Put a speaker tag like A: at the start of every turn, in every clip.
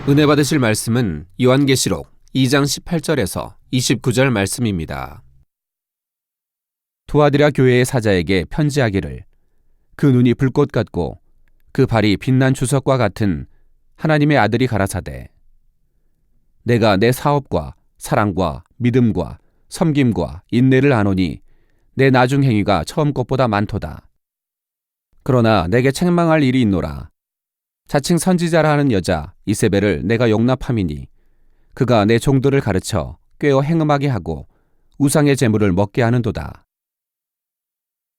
A: 은혜 받으실 말씀은 요한계시록 2장 18절에서 29절 말씀입니다. 두아디라 교회의 사자에게 편지하기를 그 눈이 불꽃 같고 그 발이 빛난 주석과 같은 하나님의 아들이 가라사대 내가 내 사업과 사랑과 믿음과 섬김과 인내를 아노니 내 나중 행위가 처음 것보다 많도다. 그러나 내게 책망할 일이 있노라. 자칭 선지자라 하는 여자 이세벨을 내가 용납함이니 그가 내 종들을 가르쳐 꾀어 행음하게 하고 우상의 제물을 먹게 하는도다.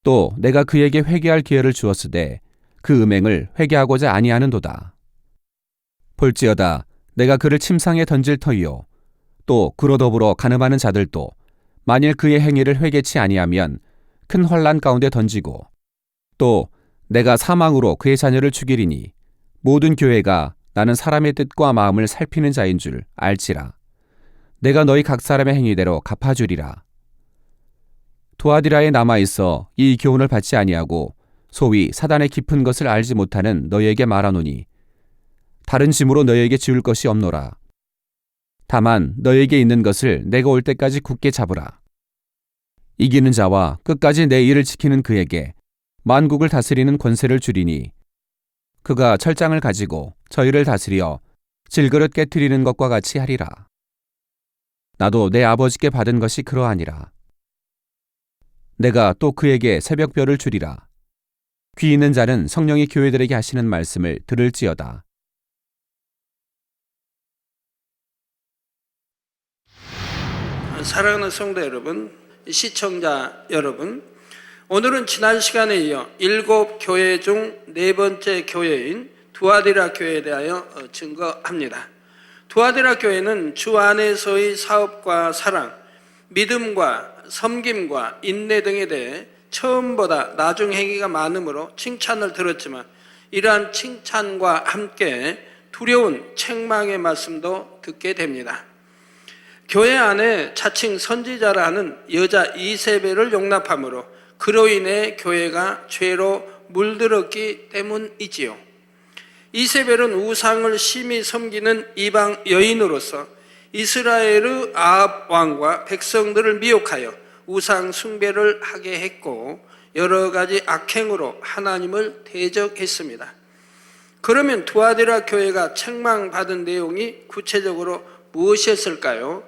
A: 또 내가 그에게 회개할 기회를 주었으되 그 음행을 회개하고자 아니하는도다. 볼지어다 내가 그를 침상에 던질 터이요 또 그로 더불어 간음하는 자들도 만일 그의 행위를 회개치 아니하면 큰 환난 가운데 던지고 또 내가 사망으로 그의 자녀를 죽이리니 모든 교회가 나는 사람의 뜻과 마음을 살피는 자인 줄 알지라. 내가 너희 각 사람의 행위대로 갚아주리라. 두아디라에 남아있어 이 교훈을 받지 아니하고 소위 사단의 깊은 것을 알지 못하는 너희에게 말하노니 다른 짐으로 너희에게 지울 것이 없노라. 다만 너희에게 있는 것을 내가 올 때까지 굳게 잡으라. 이기는 자와 끝까지 내 일을 지키는 그에게 만국을 다스리는 권세를 주리니 그가 철장을 가지고 저희를 다스려 질그릇 깨트리는 것과 같이 하리라. 나도 내 아버지께 받은 것이 그러하니라. 내가 또 그에게 새벽별을 주리라. 귀 있는 자는 성령이 교회들에게 하시는 말씀을 들을지어다.
B: 사랑하는 성도 여러분, 시청자 여러분, 오늘은 지난 시간에 이어 7교회 중 4번째 교회인 두아디라 교회에 대하여 증거합니다. 두아디라 교회는 주 안에서의 사업과 사랑, 믿음과 섬김과 인내 등에 대해 처음보다 나중 행위가 많으므로 칭찬을 들었지만 이러한 칭찬과 함께 두려운 책망의 말씀도 듣게 됩니다. 교회 안에 자칭 선지자라 하는 여자 이세벨을 용납함으로 그로 인해 교회가 죄로 물들었기 때문이지요. 이세벨은 우상을 심히 섬기는 이방 여인으로서 이스라엘의 아합 왕과 백성들을 미혹하여 우상 숭배를 하게 했고 여러 가지 악행으로 하나님을 대적했습니다. 그러면 두아디라 교회가 책망받은 내용이 구체적으로 무엇이었을까요?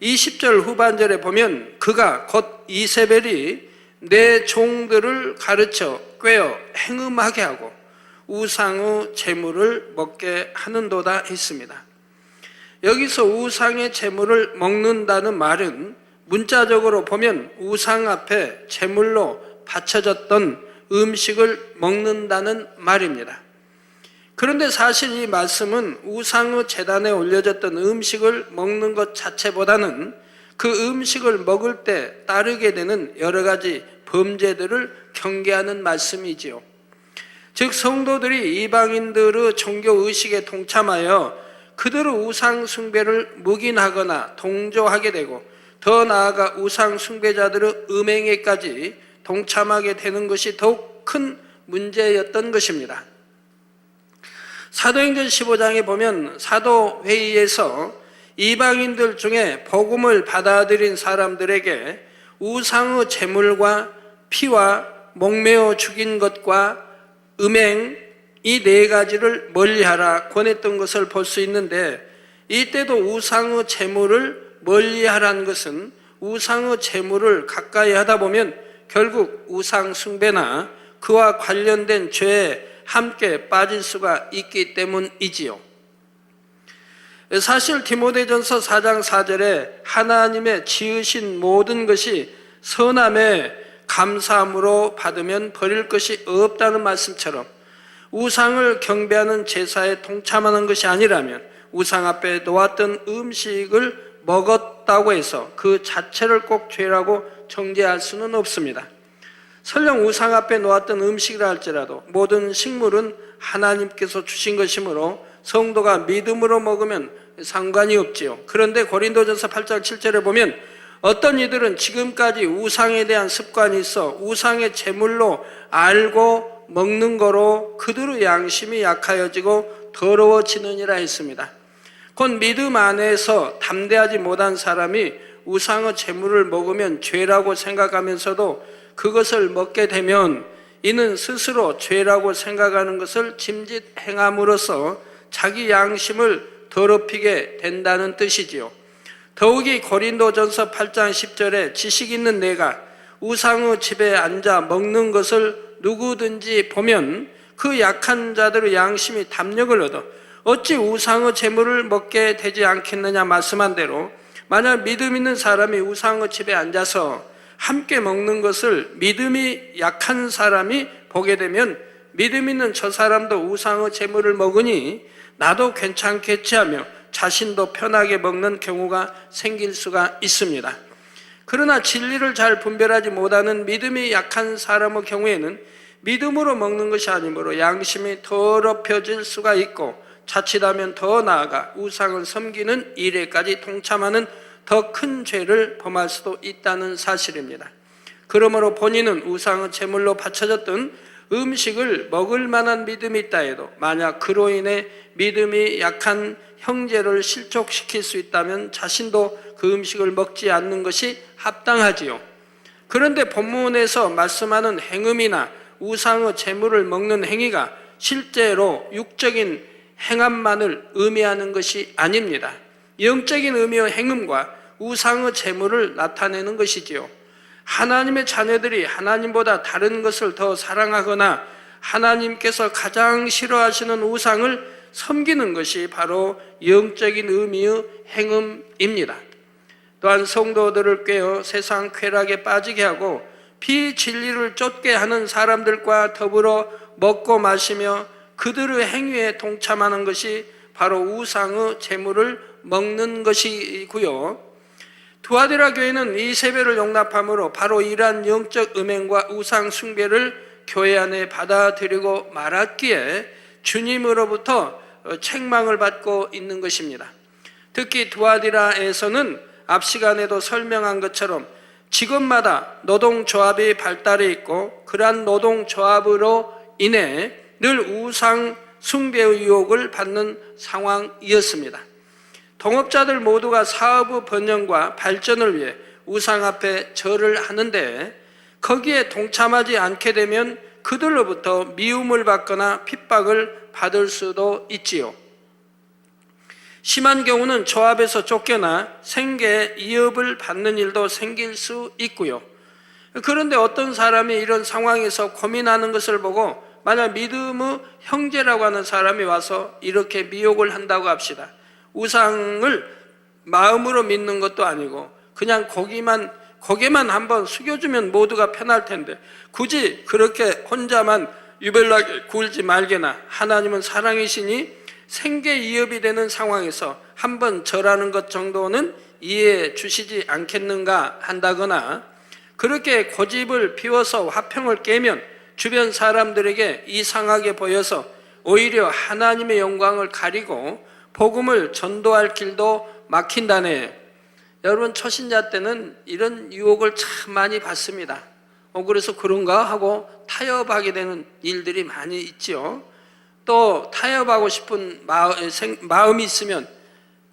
B: 20절 후반절에 보면 그가 곧 이세벨이 내 종들을 가르쳐 꾀어 행음하게 하고 우상의 제물을 먹게 하는도다 했습니다. 여기서 우상의 제물을 먹는다는 말은 문자적으로 보면 우상 앞에 제물로 바쳐졌던 음식을 먹는다는 말입니다. 그런데 사실 이 말씀은 우상의 제단에 올려졌던 음식을 먹는 것 자체보다는 그 음식을 먹을 때 따르게 되는 여러 가지 범죄들을 경계하는 말씀이지요. 즉 성도들이 이방인들의 종교의식에 동참하여 그들의 우상 숭배를 묵인하거나 동조하게 되고 더 나아가 우상 숭배자들의 음행에까지 동참하게 되는 것이 더욱 큰 문제였던 것입니다. 사도행전 15장에 보면 사도회의에서 이방인들 중에 복음을 받아들인 사람들에게 우상의 제물과 피와 목매어 죽인 것과 음행 이 4가지를 멀리하라 권했던 것을 볼 수 있는데 이때도 우상의 제물을 멀리하라는 것은 우상의 제물을 가까이 하다 보면 결국 우상 숭배나 그와 관련된 죄에 함께 빠질 수가 있기 때문이지요. 사실 디모데전서 4장 4절에 하나님의 지으신 모든 것이 선함에 감사함으로 받으면 버릴 것이 없다는 말씀처럼 우상을 경배하는 제사에 동참하는 것이 아니라면 우상 앞에 놓았던 음식을 먹었다고 해서 그 자체를 꼭 죄라고 정죄할 수는 없습니다. 설령 우상 앞에 놓았던 음식이라 할지라도 모든 식물은 하나님께서 주신 것이므로 성도가 믿음으로 먹으면 상관이 없지요. 그런데 고린도전서 8장 7절에 보면 어떤 이들은 지금까지 우상에 대한 습관이 있어 우상의 제물로 알고 먹는 거로 그들의 양심이 약하여지고 더러워지느니라 했습니다. 곧 믿음 안에서 담대하지 못한 사람이 우상의 재물을 먹으면 죄라고 생각하면서도 그것을 먹게 되면 이는 스스로 죄라고 생각하는 것을 짐짓 행함으로써 자기 양심을 더럽히게 된다는 뜻이지요. 더욱이 고린도전서 8장 10절에 지식 있는 내가 우상의 집에 앉아 먹는 것을 누구든지 보면 그 약한 자들의 양심이 담력을 얻어 어찌 우상의 재물을 먹게 되지 않겠느냐 말씀한 대로, 만약 믿음 있는 사람이 우상의 집에 앉아서 함께 먹는 것을 믿음이 약한 사람이 보게 되면 믿음 있는 저 사람도 우상의 재물을 먹으니 나도 괜찮겠지 하며 자신도 편하게 먹는 경우가 생길 수가 있습니다. 그러나 진리를 잘 분별하지 못하는 믿음이 약한 사람의 경우에는 믿음으로 먹는 것이 아니므로 양심이 더럽혀질 수가 있고 자칫하면 더 나아가 우상을 섬기는 일에까지 동참하는 더 큰 죄를 범할 수도 있다는 사실입니다. 그러므로 본인은 우상의 제물로 바쳐졌던 음식을 먹을 만한 믿음이 있다 해도 만약 그로 인해 믿음이 약한 형제를 실족시킬 수 있다면 자신도 그 음식을 먹지 않는 것이 합당하지요. 그런데 본문에서 말씀하는 행음이나 우상의 제물을 먹는 행위가 실제로 육적인 행함만을 의미하는 것이 아닙니다. 영적인 의미의 행음과 우상의 제물을 나타내는 것이지요. 하나님의 자녀들이 하나님보다 다른 것을 더 사랑하거나 하나님께서 가장 싫어하시는 우상을 섬기는 것이 바로 영적인 의미의 행음입니다. 또한 성도들을 꿰어 세상 쾌락에 빠지게 하고 비진리를 쫓게 하는 사람들과 더불어 먹고 마시며 그들의 행위에 동참하는 것이 바로 우상의 제물을 먹는 것이고요. 두아디라 교회는 이 세배를 용납함으로 바로 이러한 영적 음행과 우상 숭배를 교회 안에 받아들이고 말았기에 주님으로부터 책망을 받고 있는 것입니다. 특히 두아디라에서는 앞 시간에도 설명한 것처럼 직업마다 노동조합이 발달해 있고 그러한 노동조합으로 인해 늘 우상 숭배의 유혹을 받는 상황이었습니다. 동업자들 모두가 사업의 번영과 발전을 위해 우상 앞에 절을 하는데 거기에 동참하지 않게 되면 그들로부터 미움을 받거나 핍박을 받을 수도 있지요. 심한 경우는 조합에서 쫓겨나 생계 이업을 받는 일도 생길 수 있고요. 그런데 어떤 사람이 이런 상황에서 고민하는 것을 보고 만약 믿음의 형제라고 하는 사람이 와서 이렇게 미혹을 한다고 합시다. 우상을 마음으로 믿는 것도 아니고 그냥 고개만 한번 숙여주면 모두가 편할 텐데 굳이 그렇게 혼자만 유별나게 굴지 말게나 하나님은 사랑이시니 생계 이업이 되는 상황에서 한번 절하는 것 정도는 이해해 주시지 않겠는가 한다거나 그렇게 고집을 피워서 화평을 깨면 주변 사람들에게 이상하게 보여서 오히려 하나님의 영광을 가리고 복음을 전도할 길도 막힌다네. 여러분 초신자 때는 이런 유혹을 참 많이 받습니다. 그래서 그런가 하고 타협하게 되는 일들이 많이 있지요. 또 타협하고 싶은 마음이 있으면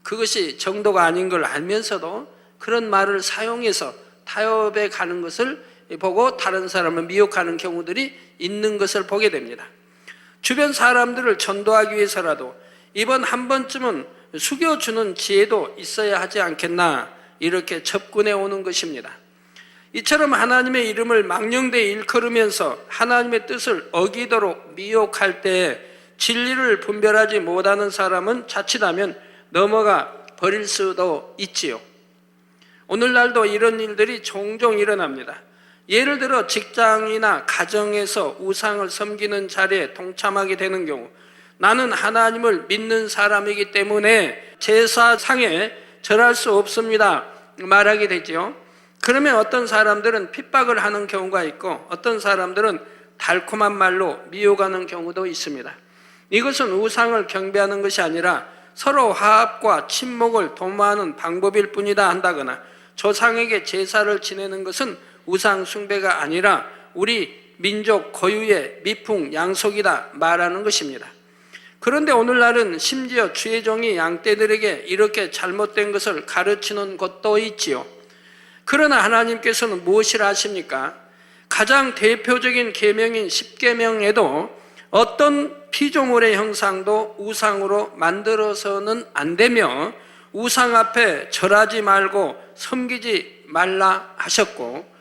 B: 그것이 정도가 아닌 걸 알면서도 그런 말을 사용해서 타협에 가는 것을 보고 다른 사람을 미혹하는 경우들이 있는 것을 보게 됩니다. 주변 사람들을 전도하기 위해서라도 이번 한 번쯤은 숙여주는 지혜도 있어야 하지 않겠나 이렇게 접근해 오는 것입니다. 이처럼 하나님의 이름을 망령되이 일컬으면서 하나님의 뜻을 어기도록 미혹할 때 진리를 분별하지 못하는 사람은 자칫하면 넘어가 버릴 수도 있지요. 오늘날도 이런 일들이 종종 일어납니다. 예를 들어 직장이나 가정에서 우상을 섬기는 자리에 동참하게 되는 경우 나는 하나님을 믿는 사람이기 때문에 제사상에 절할 수 없습니다 말하게 되죠. 그러면 어떤 사람들은 핍박을 하는 경우가 있고 어떤 사람들은 달콤한 말로 미혹하는 경우도 있습니다. 이것은 우상을 경배하는 것이 아니라 서로 화합과 친목을 도모하는 방법일 뿐이다 한다거나 조상에게 제사를 지내는 것은 우상 숭배가 아니라 우리 민족 고유의 미풍 양속이다 말하는 것입니다. 그런데 오늘날은 심지어 주의 종이 양떼들에게 이렇게 잘못된 것을 가르치는 것도 있지요. 그러나 하나님께서는 무엇이라 하십니까? 가장 대표적인 계명인 십계명에도 어떤 피조물의 형상도 우상으로 만들어서는 안 되며 우상 앞에 절하지 말고 섬기지 말라 하셨고,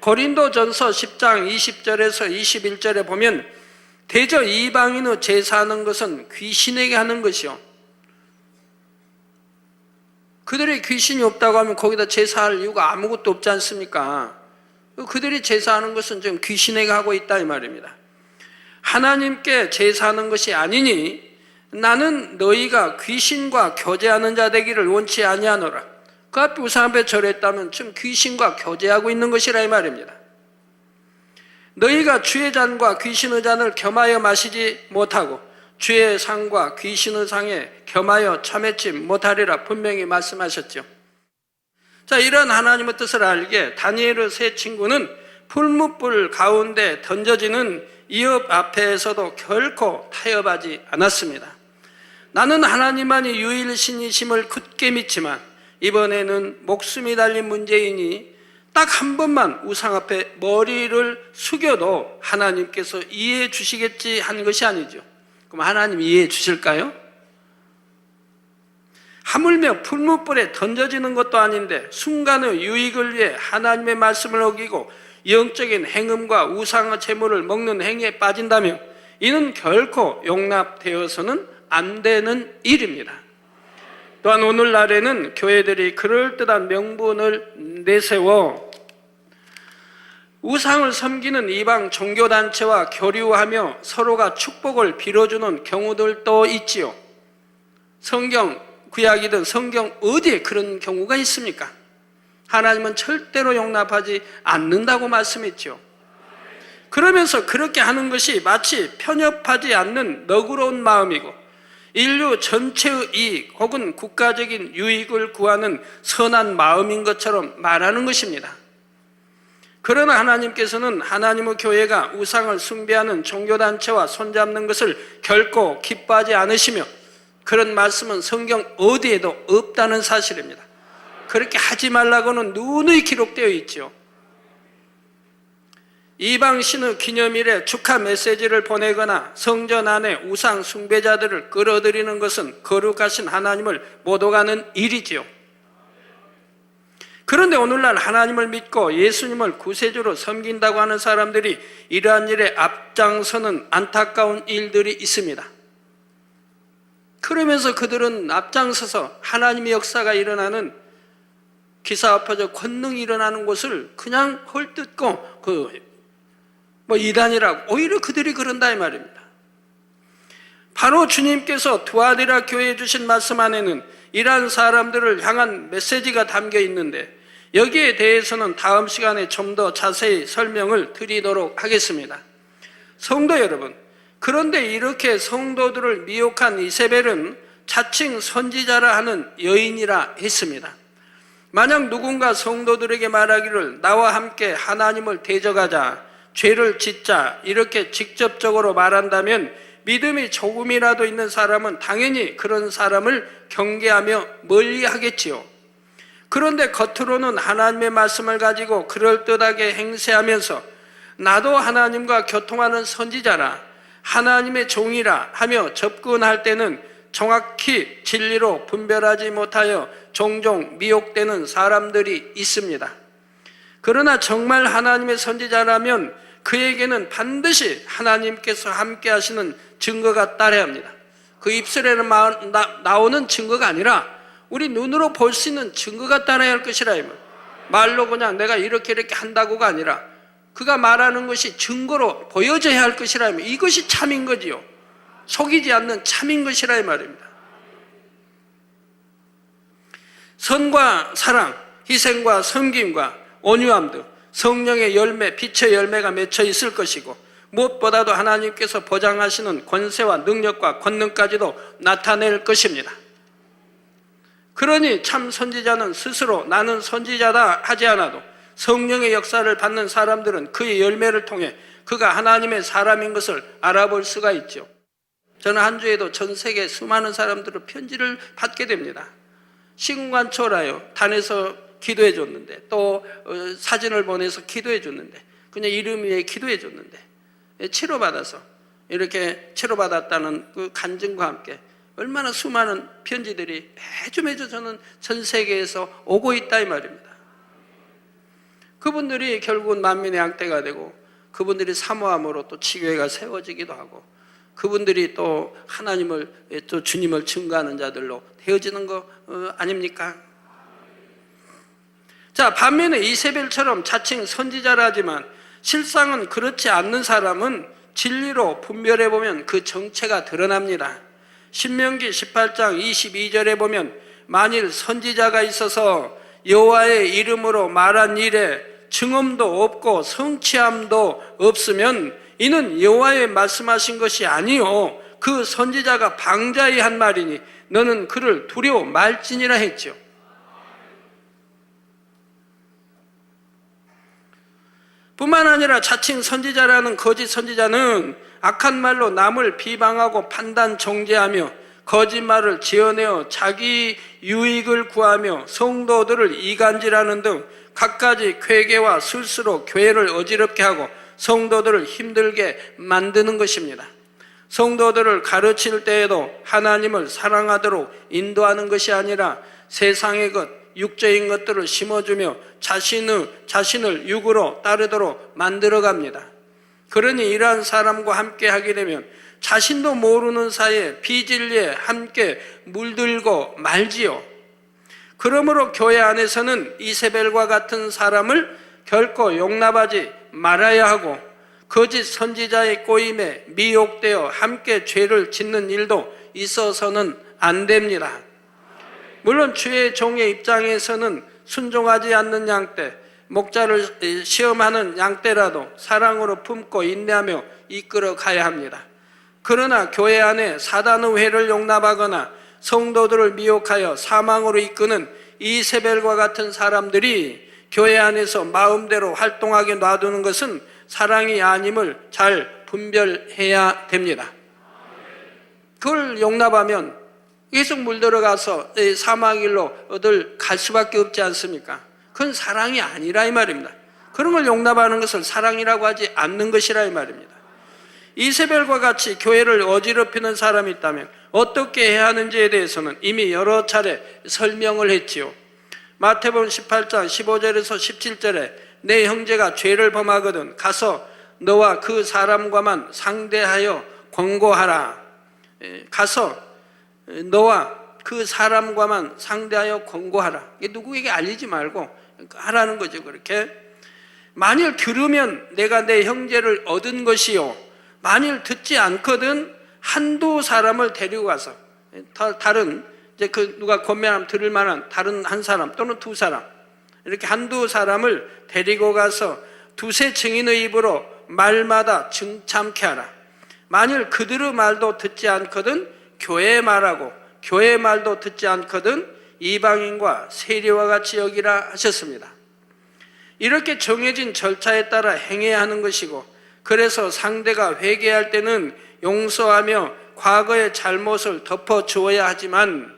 B: 고린도전서 10장 20절에서 21절에 보면 대저 이방인의 제사하는 것은 귀신에게 하는 것이요, 그들이 귀신이 없다고 하면 거기다 제사할 이유가 아무것도 없지 않습니까? 그들이 제사하는 것은 지금 귀신에게 하고 있다 이 말입니다. 하나님께 제사하는 것이 아니니 나는 너희가 귀신과 교제하는 자 되기를 원치 아니하노라. 그 앞에 우상 앞에 절했다면 지금 귀신과 교제하고 있는 것이라 이 말입니다. 너희가 주의 잔과 귀신의 잔을 겸하여 마시지 못하고 주의 상과 귀신의 상에 겸하여 참회치 못하리라 분명히 말씀하셨죠. 자, 이런 하나님의 뜻을 알게 다니엘의 세 친구는 풀무불 가운데 던져지는 이업 앞에서도 결코 타협하지 않았습니다. 나는 하나님만이 유일신이심을 굳게 믿지만 이번에는 목숨이 달린 문제이니 딱 한 번만 우상 앞에 머리를 숙여도 하나님께서 이해해 주시겠지 한 것이 아니죠. 그럼 하나님 이해해 주실까요? 하물며 풀무불에 던져지는 것도 아닌데 순간의 유익을 위해 하나님의 말씀을 어기고 영적인 행음과 우상의 재물을 먹는 행위에 빠진다면 이는 결코 용납되어서는 안 되는 일입니다. 또한 오늘날에는 교회들이 그럴듯한 명분을 내세워 우상을 섬기는 이방 종교단체와 교류하며 서로가 축복을 빌어주는 경우들도 있지요. 성경 구약이든 성경 어디에 그런 경우가 있습니까? 하나님은 절대로 용납하지 않는다고 말씀했죠. 그러면서 그렇게 하는 것이 마치 편협하지 않는 너그러운 마음이고 인류 전체의 이익 혹은 국가적인 유익을 구하는 선한 마음인 것처럼 말하는 것입니다. 그러나 하나님께서는 하나님의 교회가 우상을 숭배하는 종교단체와 손잡는 것을 결코 기뻐하지 않으시며 그런 말씀은 성경 어디에도 없다는 사실입니다. 그렇게 하지 말라고는 누누이 기록되어 있죠. 이방신의 기념일에 축하 메시지를 보내거나 성전 안에 우상 숭배자들을 끌어들이는 것은 거룩하신 하나님을 못 오가는 일이지요. 그런데 오늘날 하나님을 믿고 예수님을 구세주로 섬긴다고 하는 사람들이 이러한 일에 앞장서는 안타까운 일들이 있습니다. 그러면서 그들은 앞장서서 하나님의 역사가 일어나는 기사 엎어져 권능이 일어나는 곳을 그냥 헐뜯고 이단이라고 오히려 그들이 그런다 이 말입니다. 바로 주님께서 두아디라 교회에 주신 말씀 안에는 이러한 사람들을 향한 메시지가 담겨 있는데 여기에 대해서는 다음 시간에 좀 더 자세히 설명을 드리도록 하겠습니다. 성도 여러분, 그런데 이렇게 성도들을 미혹한 이세벨은 자칭 선지자라 하는 여인이라 했습니다. 만약 누군가 성도들에게 말하기를 나와 함께 하나님을 대적하자, 죄를 짓자 이렇게 직접적으로 말한다면 믿음이 조금이라도 있는 사람은 당연히 그런 사람을 경계하며 멀리하겠지요. 그런데 겉으로는 하나님의 말씀을 가지고 그럴듯하게 행세하면서 나도 하나님과 교통하는 선지자라, 하나님의 종이라 하며 접근할 때는 정확히 진리로 분별하지 못하여 종종 미혹되는 사람들이 있습니다. 그러나 정말 하나님의 선지자라면 그에게는 반드시 하나님께서 함께 하시는 증거가 따라야 합니다. 그 입술에는 나오는 증거가 아니라 우리 눈으로 볼 수 있는 증거가 따라야 할 것이라. 말로 그냥 내가 이렇게 한다고가 아니라 그가 말하는 것이 증거로 보여져야 할 것이라. 이것이 참인 거지요. 속이지 않는 참인 것이라 이 말입니다. 선과 사랑, 희생과 섬김과 온유함도 성령의 열매, 빛의 열매가 맺혀 있을 것이고 무엇보다도 하나님께서 보장하시는 권세와 능력과 권능까지도 나타낼 것입니다. 그러니 참 선지자는 스스로 나는 선지자다 하지 않아도 성령의 역사를 받는 사람들은 그의 열매를 통해 그가 하나님의 사람인 것을 알아볼 수가 있죠. 저는 한 주에도 전 세계 수많은 사람들의 편지를 받게 됩니다. 시공간 초라요. 단에서 기도해 줬는데, 또 사진을 보내서 기도해 줬는데, 그냥 이름 위에 기도해 줬는데, 치료받아서 이렇게 치료받았다는 그 간증과 함께 얼마나 수많은 편지들이 매주 저는 전 세계에서 오고 있다 이 말입니다. 그분들이 결국은 만민의 양떼가 되고, 그분들이 사모함으로 또 지교회가 세워지기도 하고, 그분들이 또 하나님을, 또 주님을 증거하는 자들로 되어지는 거 아닙니까? 자, 반면에 이세벨처럼 자칭 선지자라지만 실상은 그렇지 않는 사람은 진리로 분별해 보면 그 정체가 드러납니다. 신명기 18장 22절에 보면 만일 선지자가 있어서 여호와의 이름으로 말한 일에 증언도 없고 성취함도 없으면 이는 여호와의 말씀하신 것이 아니요 그 선지자가 방자히 한 말이니 너는 그를 두려워 말지니라 했죠. 뿐만 아니라 자칭 선지자라는 거짓 선지자는 악한 말로 남을 비방하고 판단 정죄하며 거짓말을 지어내어 자기 유익을 구하며 성도들을 이간질하는 등 갖가지 쾌계와 술수로 교회를 어지럽게 하고 성도들을 힘들게 만드는 것입니다. 성도들을 가르칠 때에도 하나님을 사랑하도록 인도하는 것이 아니라 세상의 것, 육적인 것들을 심어주며 자신을 육으로 따르도록 만들어갑니다. 그러니 이러한 사람과 함께 하게 되면 자신도 모르는 사이에 비진리에 함께 물들고 말지요. 그러므로 교회 안에서는 이세벨과 같은 사람을 결코 용납하지 말아야 하고 거짓 선지자의 꼬임에 미혹되어 함께 죄를 짓는 일도 있어서는 안 됩니다. 물론 주의 종의 입장에서는 순종하지 않는 양떼, 목자를 시험하는 양떼라도 사랑으로 품고 인내하며 이끌어 가야 합니다. 그러나 교회 안에 사단의 회를 용납하거나 성도들을 미혹하여 사망으로 이끄는 이세벨과 같은 사람들이 교회 안에서 마음대로 활동하게 놔두는 것은 사랑이 아님을 잘 분별해야 됩니다. 그걸 용납하면 계속 물들어가서 사망일로 얻을 갈 수밖에 없지 않습니까? 그건 사랑이 아니라 이 말입니다. 그런 걸 용납하는 것을 사랑이라고 하지 않는 것이라 이 말입니다. 이세벨과 같이 교회를 어지럽히는 사람이 있다면 어떻게 해야 하는지에 대해서는 이미 여러 차례 설명을 했지요. 마태복음 18장 15절에서 17절에 내 형제가 죄를 범하거든 가서 너와 그 사람과만 상대하여 권고하라. 가서 너와 그 사람과만 상대하여 권고하라. 누구에게 알리지 말고 하라는 거죠. 그렇게 만일 들으면 내가 내 형제를 얻은 것이요 만일 듣지 않거든 한두 사람을 데리고 가서 다른 이제 그 누가 권면하면 들을 만한 다른 한 사람 또는 두 사람 이렇게 한두 사람을 데리고 가서 두세 증인의 입으로 말마다 증참케 하라. 만일 그들의 말도 듣지 않거든 교회의 말하고 교회의 말도 듣지 않거든 이방인과 세리와 같이 여기라 하셨습니다. 이렇게 정해진 절차에 따라 행해야 하는 것이고 그래서 상대가 회개할 때는 용서하며 과거의 잘못을 덮어주어야 하지만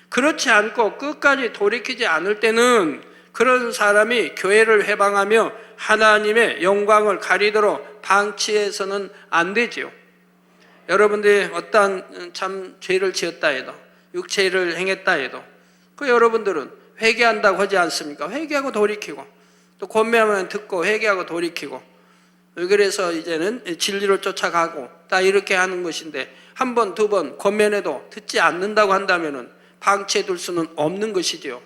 B: 그렇지 않고 끝까지 돌이키지 않을 때는 그런 사람이 교회를 회방하며 하나님의 영광을 가리도록 방치해서는 안 되지요. 여러분들이 어떠한 참 죄를 지었다 해도 육체를 행했다 해도 그 여러분들은 회개한다고 하지 않습니까? 회개하고 돌이키고 또 권면하면 듣고 회개하고 돌이키고 그래서 이제는 진리를 쫓아가고 다 이렇게 하는 것인데 한 번, 두 번 권면해도 듣지 않는다고 한다면 방치해 둘 수는 없는 것이지요.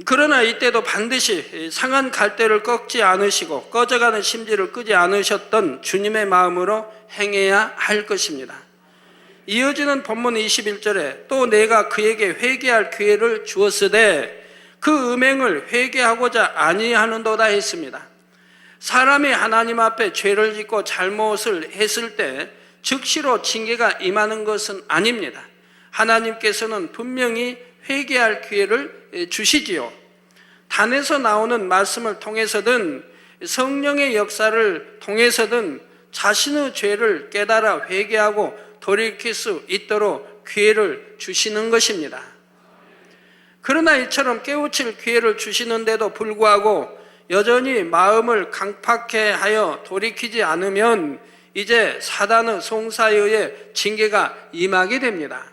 B: 그러나 이때도 반드시 상한 갈대를 꺾지 않으시고 꺼져가는 심지를 끄지 않으셨던 주님의 마음으로 행해야 할 것입니다. 이어지는 본문 21절에 또 내가 그에게 회개할 기회를 주었으되 그 음행을 회개하고자 아니하는도다 했습니다. 사람이 하나님 앞에 죄를 짓고 잘못을 했을 때 즉시로 징계가 임하는 것은 아닙니다. 하나님께서는 분명히 회개할 기회를 주시지요. 단에서 나오는 말씀을 통해서든 성령의 역사를 통해서든 자신의 죄를 깨달아 회개하고 돌이킬 수 있도록 기회를 주시는 것입니다. 그러나 이처럼 깨우칠 기회를 주시는데도 불구하고 여전히 마음을 강팍해 하여 돌이키지 않으면 이제 사단의 송사에 의해 징계가 임하게 됩니다.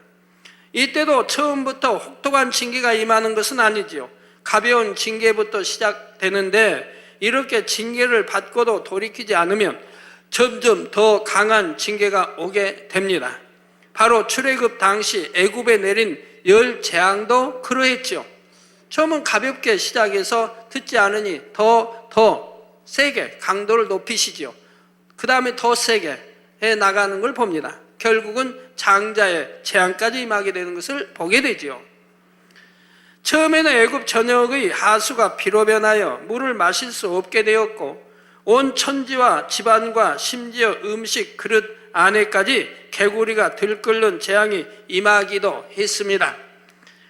B: 이때도 처음부터 혹독한 징계가 임하는 것은 아니지요. 가벼운 징계부터 시작되는데 이렇게 징계를 받고도 돌이키지 않으면 점점 더 강한 징계가 오게 됩니다. 바로 출애굽 당시 애굽에 내린 10재앙도 그러했죠. 처음은 가볍게 시작해서 듣지 않으니 더 세게 강도를 높이시죠. 그 다음에 더 세게 해 나가는 걸 봅니다. 결국은 장자의 재앙까지 임하게 되는 것을 보게 되지요. 처음에는 애굽 전역의 하수가 피로 변하여 물을 마실 수 없게 되었고 온 천지와 집안과 심지어 음식 그릇 안에까지 개구리가 들끓는 재앙이 임하기도 했습니다.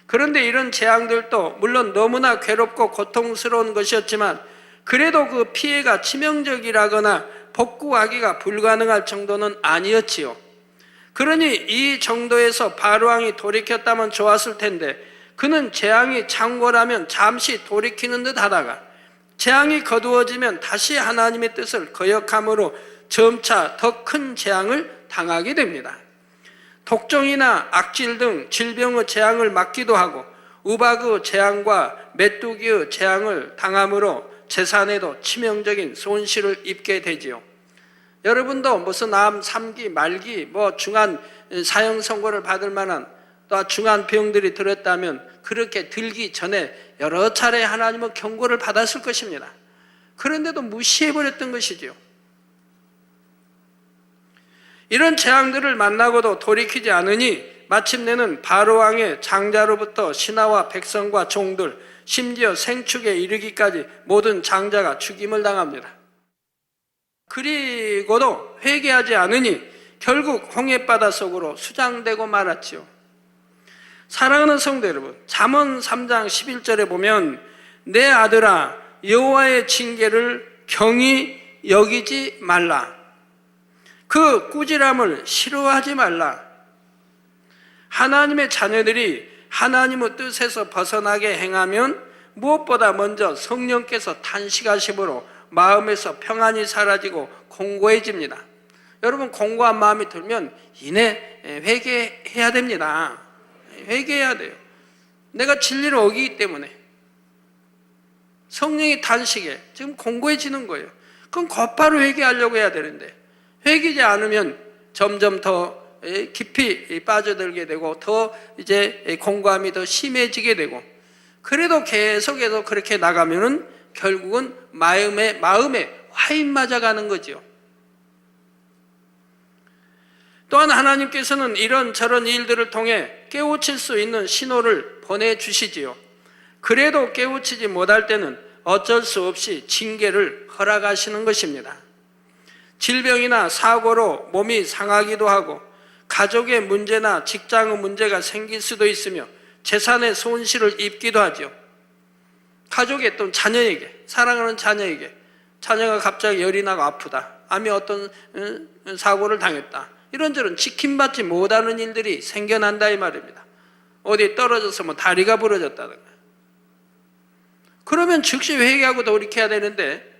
B: 그런데 이런 재앙들도 물론 너무나 괴롭고 고통스러운 것이었지만 그래도 그 피해가 치명적이라거나 복구하기가 불가능할 정도는 아니었지요. 그러니 이 정도에서 바로왕이 돌이켰다면 좋았을 텐데 그는 재앙이 창궐하면 잠시 돌이키는 듯 하다가 재앙이 거두어지면 다시 하나님의 뜻을 거역함으로 점차 더 큰 재앙을 당하게 됩니다. 독종이나 악질 등 질병의 재앙을 맞기도 하고 우박의 재앙과 메뚜기의 재앙을 당함으로 재산에도 치명적인 손실을 입게 되지요. 여러분도 무슨 암, 3기, 말기, 중한 사형 선고를 받을 만한 또 중한 병들이 들었다면 그렇게 들기 전에 여러 차례 하나님의 경고를 받았을 것입니다. 그런데도 무시해버렸던 것이지요. 이런 재앙들을 만나고도 돌이키지 않으니 마침내는 바로왕의 장자로부터 신하와 백성과 종들 심지어 생축에 이르기까지 모든 장자가 죽임을 당합니다. 그리고도 회개하지 않으니 결국 홍해바다 속으로 수장되고 말았지요. 사랑하는 성도 여러분, 잠언 3장 11절에 보면 내 아들아 여호와의 징계를 경히 여기지 말라. 그 꾸지람을 싫어하지 말라. 하나님의 자녀들이 하나님의 뜻에서 벗어나게 행하면 무엇보다 먼저 성령께서 탄식하심으로 마음에서 평안이 사라지고 공고해집니다. 여러분, 공고한 마음이 들면 이내 회개해야 됩니다. 회개해야 돼요. 내가 진리를 어기기 때문에 성령이 탄식해 지금 공고해지는 거예요. 그럼 곧바로 회개하려고 해야 되는데 회개하지 않으면 점점 더 깊이 빠져들게 되고 더 이제 공고함이 더 심해지게 되고 그래도 계속해서 그렇게 나가면은 결국은 마음에 화인 맞아가는 거죠. 또한 하나님께서는 이런저런 일들을 통해 깨우칠 수 있는 신호를 보내주시지요. 그래도 깨우치지 못할 때는 어쩔 수 없이 징계를 허락하시는 것입니다. 질병이나 사고로 몸이 상하기도 하고 가족의 문제나 직장의 문제가 생길 수도 있으며 재산의 손실을 입기도 하죠. 가족의 또 자녀에게, 사랑하는 자녀에게 자녀가 갑자기 열이 나고 아프다, 암이 어떤 사고를 당했다, 이런저런 지킴받지 못하는 일들이 생겨난다 이 말입니다. 어디 떨어져서 다리가 부러졌다든가. 그러면 즉시 회개하고 돌이켜야 되는데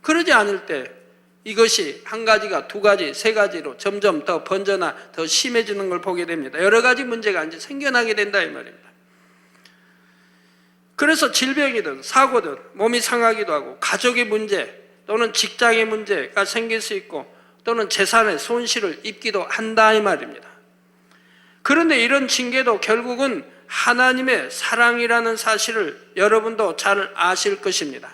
B: 그러지 않을 때 이것이 한 가지가 두 가지, 세 가지로 점점 더 번져나 더 심해지는 걸 보게 됩니다. 여러 가지 문제가 이제 생겨나게 된다 이 말입니다. 그래서 질병이든 사고든 몸이 상하기도 하고 가족의 문제 또는 직장의 문제가 생길 수 있고 또는 재산의 손실을 입기도 한다 이 말입니다. 그런데 이런 징계도 결국은 하나님의 사랑이라는 사실을 여러분도 잘 아실 것입니다.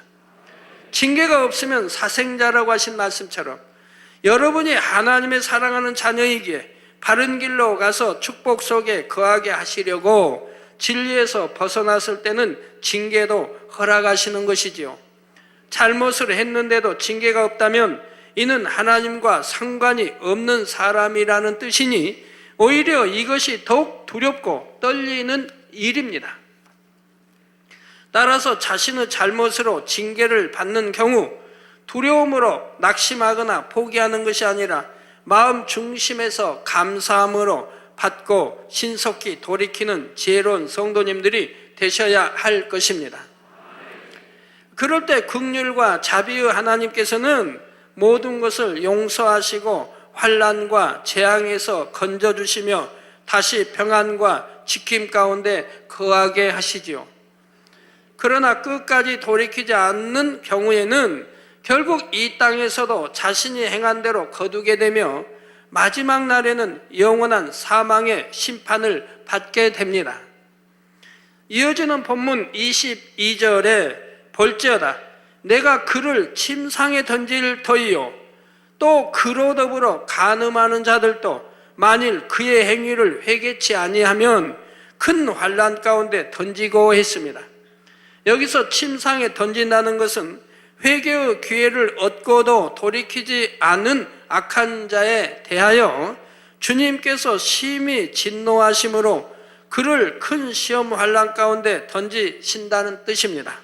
B: 징계가 없으면 사생자라고 하신 말씀처럼 여러분이 하나님의 사랑하는 자녀이기에 바른 길로 가서 축복 속에 거하게 하시려고 진리에서 벗어났을 때는 징계도 허락하시는 것이지요. 잘못을 했는데도 징계가 없다면 이는 하나님과 상관이 없는 사람이라는 뜻이니 오히려 이것이 더욱 두렵고 떨리는 일입니다. 따라서 자신의 잘못으로 징계를 받는 경우 두려움으로 낙심하거나 포기하는 것이 아니라 마음 중심에서 감사함으로 받고 신속히 돌이키는 지혜로운 성도님들이 되셔야 할 것입니다. 그럴 때 긍휼과 자비의 하나님께서는 모든 것을 용서하시고 환난과 재앙에서 건져주시며 다시 평안과 지킴 가운데 거하게 하시지요. 그러나 끝까지 돌이키지 않는 경우에는 결국 이 땅에서도 자신이 행한 대로 거두게 되며 마지막 날에는 영원한 사망의 심판을 받게 됩니다. 이어지는 본문 22절에 볼지어다 내가 그를 침상에 던질 터이요 또 그로 더불어 간음하는 자들도 만일 그의 행위를 회개치 아니하면 큰 환난 가운데 던지고 했습니다. 여기서 침상에 던진다는 것은 회개의 기회를 얻고도 돌이키지 않은 악한 자에 대하여 주님께서 심히 진노하심으로 그를 큰 시험 환난 가운데 던지신다는 뜻입니다.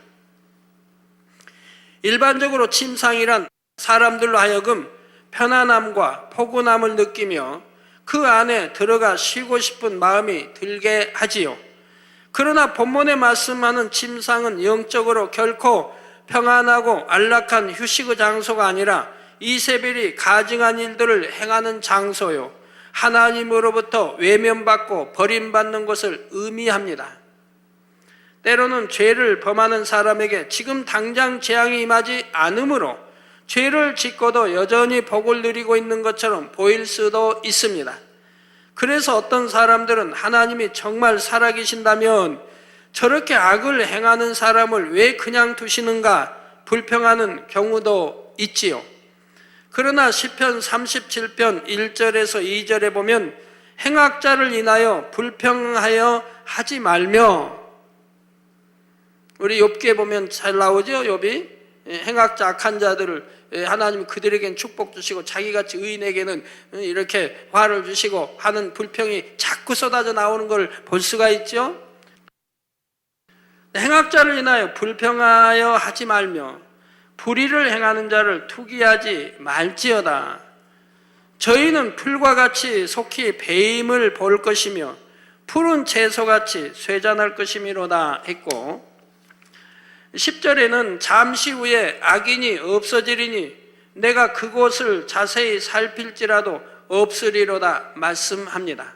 B: 일반적으로 침상이란 사람들로 하여금 편안함과 포근함을 느끼며 그 안에 들어가 쉬고 싶은 마음이 들게 하지요. 그러나 본문에 말씀하는 침상은 영적으로 결코 평안하고 안락한 휴식의 장소가 아니라 이세벨이 가증한 일들을 행하는 장소요 하나님으로부터 외면받고 버림받는 것을 의미합니다. 때로는 죄를 범하는 사람에게 지금 당장 재앙이 임하지 않으므로 죄를 짓고도 여전히 복을 누리고 있는 것처럼 보일 수도 있습니다. 그래서 어떤 사람들은 하나님이 정말 살아계신다면 저렇게 악을 행하는 사람을 왜 그냥 두시는가 불평하는 경우도 있지요. 그러나 시편 37편 1절에서 2절에 보면 행악자를 인하여 불평하여 하지 말며, 우리 욥기에 보면 잘 나오죠. 욥이 행악자 악한 자들을 하나님 그들에겐 축복 주시고 자기같이 의인에게는 이렇게 화를 주시고 하는 불평이 자꾸 쏟아져 나오는 걸 볼 수가 있죠. 행악자를 인하여 불평하여 하지 말며 불의를 행하는 자를 투기하지 말지어다. 저희는 풀과 같이 속히 배임을 볼 것이며 푸른 채소같이 쇠잔할 것이미로다 했고, 10절에는 잠시 후에 악인이 없어지리니 내가 그곳을 자세히 살필지라도 없으리로다 말씀합니다.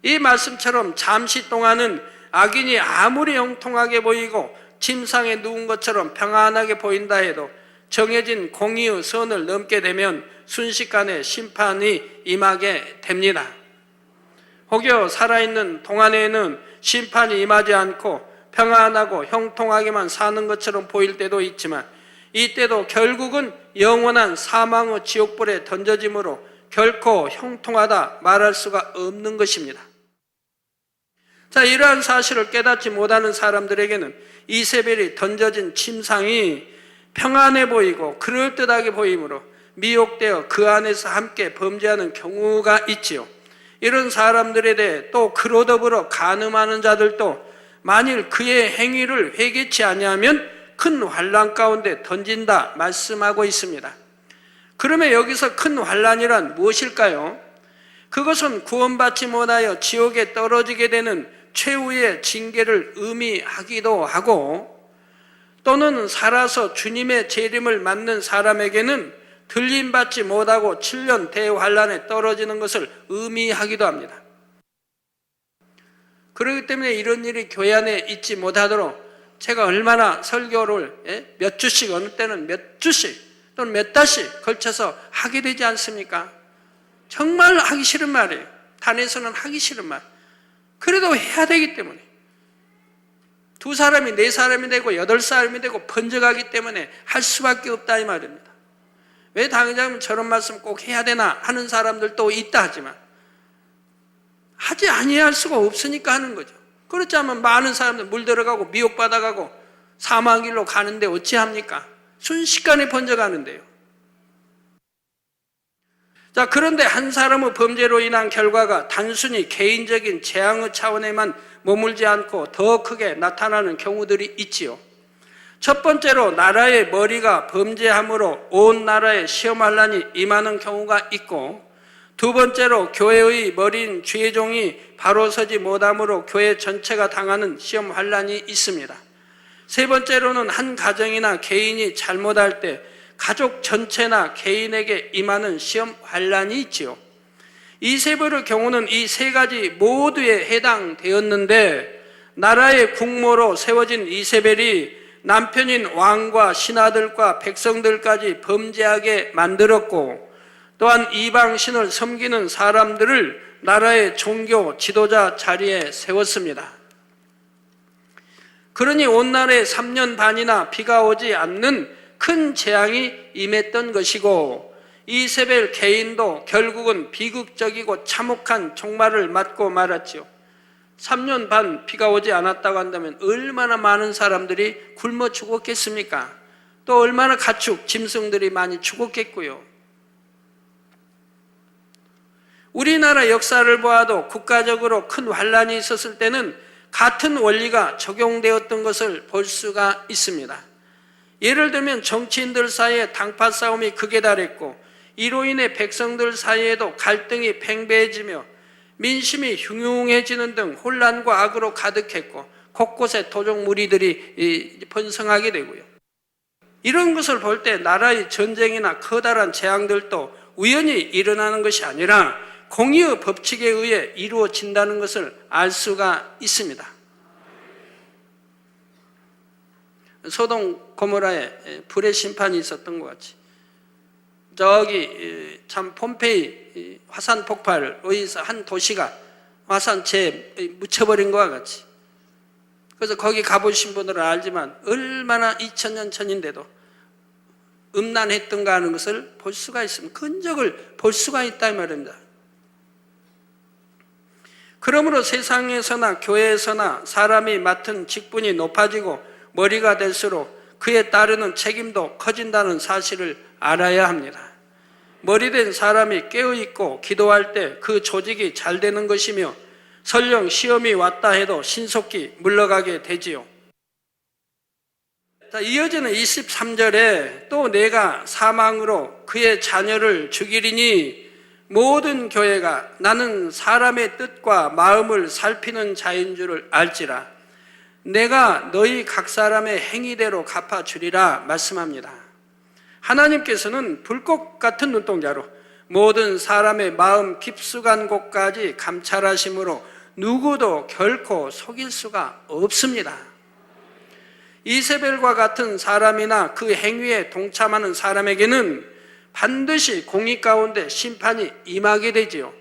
B: 이 말씀처럼 잠시 동안은 악인이 아무리 형통하게 보이고 침상에 누운 것처럼 평안하게 보인다 해도 정해진 공의의 선을 넘게 되면 순식간에 심판이 임하게 됩니다. 혹여 살아있는 동안에는 심판이 임하지 않고 평안하고 형통하게만 사는 것처럼 보일 때도 있지만 이때도 결국은 영원한 사망의 지옥불에 던져짐으로 결코 형통하다 말할 수가 없는 것입니다. 자, 이러한 사실을 깨닫지 못하는 사람들에게는 이세벨이 던져진 침상이 평안해 보이고 그럴듯하게 보이므로 미혹되어 그 안에서 함께 범죄하는 경우가 있지요. 이런 사람들에 대해 또 그로 더불어 간음하는 자들도 만일 그의 행위를 회개치 아니하면 큰 환난 가운데 던진다 말씀하고 있습니다. 그러면 여기서 큰 환난이란 무엇일까요? 그것은 구원받지 못하여 지옥에 떨어지게 되는 최후의 징계를 의미하기도 하고, 또는 살아서 주님의 재림을 맞는 사람에게는 들림받지 못하고 7년 대환란에 떨어지는 것을 의미하기도 합니다. 그렇기 때문에 이런 일이 교회 안에 있지 못하도록 제가 얼마나 설교를 몇 주씩, 어느 때는 몇 주씩 또는 몇 달씩 걸쳐서 하게 되지 않습니까? 정말 하기 싫은 말이에요. 단에서는 하기 싫은 말. 그래도 해야 되기 때문에 2사람이 4사람이 되고 8사람이 되고 번져가기 때문에 할 수밖에 없다 이 말입니다. 왜 당장은 저런 말씀 꼭 해야 되나 하는 사람들도 있다 하지만 하지 아니할 수가 없으니까 하는 거죠. 그렇지 않으면 많은 사람들 물들어가고 미혹받아가고 사망길로 가는데 어찌합니까? 순식간에 번져가는데요. 자, 그런데 한 사람의 범죄로 인한 결과가 단순히 개인적인 재앙의 차원에만 머물지 않고 더 크게 나타나는 경우들이 있지요. 첫 번째로 나라의 머리가 범죄함으로 온 나라에 시험환란이 임하는 경우가 있고, 두 번째로 교회의 머리인 주의종이 바로 서지 못함으로 교회 전체가 당하는 시험환란이 있습니다. 세 번째로는 한 가정이나 개인이 잘못할 때 가족 전체나 개인에게 임하는 시험환란이 있지요. 이세벨의 경우는 이 세 가지 모두에 해당되었는데, 나라의 국모로 세워진 이세벨이 남편인 왕과 신하들과 백성들까지 범죄하게 만들었고, 또한 이방신을 섬기는 사람들을 나라의 종교 지도자 자리에 세웠습니다. 그러니 온 나라에 3년 반이나 비가 오지 않는 큰 재앙이 임했던 것이고, 이세벨 개인도 결국은 비극적이고 참혹한 종말을 맞고 말았지요. 3년 반 비가 오지 않았다고 한다면 얼마나 많은 사람들이 굶어 죽었겠습니까? 또 얼마나 가축, 짐승들이 많이 죽었겠고요. 우리나라 역사를 보아도 국가적으로 큰 환란이 있었을 때는 같은 원리가 적용되었던 것을 볼 수가 있습니다. 예를 들면 정치인들 사이에 당파 싸움이 극에 달했고, 이로 인해 백성들 사이에도 갈등이 팽배해지며 민심이 흉흉해지는 등 혼란과 악으로 가득했고, 곳곳에 도적 무리들이 번성하게 되고요. 이런 것을 볼 때 나라의 전쟁이나 커다란 재앙들도 우연히 일어나는 것이 아니라 공의의 법칙에 의해 이루어진다는 것을 알 수가 있습니다. 소돔 고모라에 불의 심판이 있었던 것 같이, 저기 참 폼페이 화산 폭발을 의해서 한 도시가 화산체에 묻혀버린 것과 같이, 그래서 거기 가보신 분들은 알지만 얼마나 2000년 전인데도 음란했던가 하는 것을 볼 수가 있습니다. 흔적을 볼 수가 있다 이 말입니다. 그러므로 세상에서나 교회에서나 사람이 맡은 직분이 높아지고 머리가 될수록 그에 따르는 책임도 커진다는 사실을 알아야 합니다. 머리된 사람이 깨어있고 기도할 때 그 조직이 잘 되는 것이며, 설령 시험이 왔다 해도 신속히 물러가게 되지요. 자, 이어지는 23절에 또 내가 사망으로 그의 자녀를 죽이리니 모든 교회가 나는 사람의 뜻과 마음을 살피는 자인 줄을 알지라. 내가 너희 각 사람의 행위대로 갚아주리라 말씀합니다. 하나님께서는 불꽃 같은 눈동자로 모든 사람의 마음 깊숙한 곳까지 감찰하심으로 누구도 결코 속일 수가 없습니다. 이세벨과 같은 사람이나 그 행위에 동참하는 사람에게는 반드시 공의 가운데 심판이 임하게 되지요.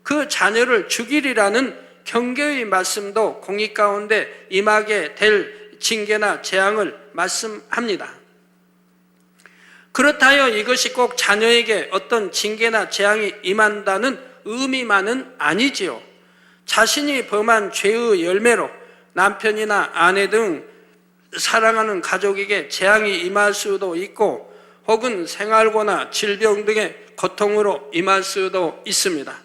B: 그 자녀를 죽이리라는 경계의 말씀도 공의 가운데 임하게 될 징계나 재앙을 말씀합니다. 그렇다여 이것이 꼭 자녀에게 어떤 징계나 재앙이 임한다는 의미만은 아니지요. 자신이 범한 죄의 열매로 남편이나 아내 등 사랑하는 가족에게 재앙이 임할 수도 있고, 혹은 생활고나 질병 등의 고통으로 임할 수도 있습니다.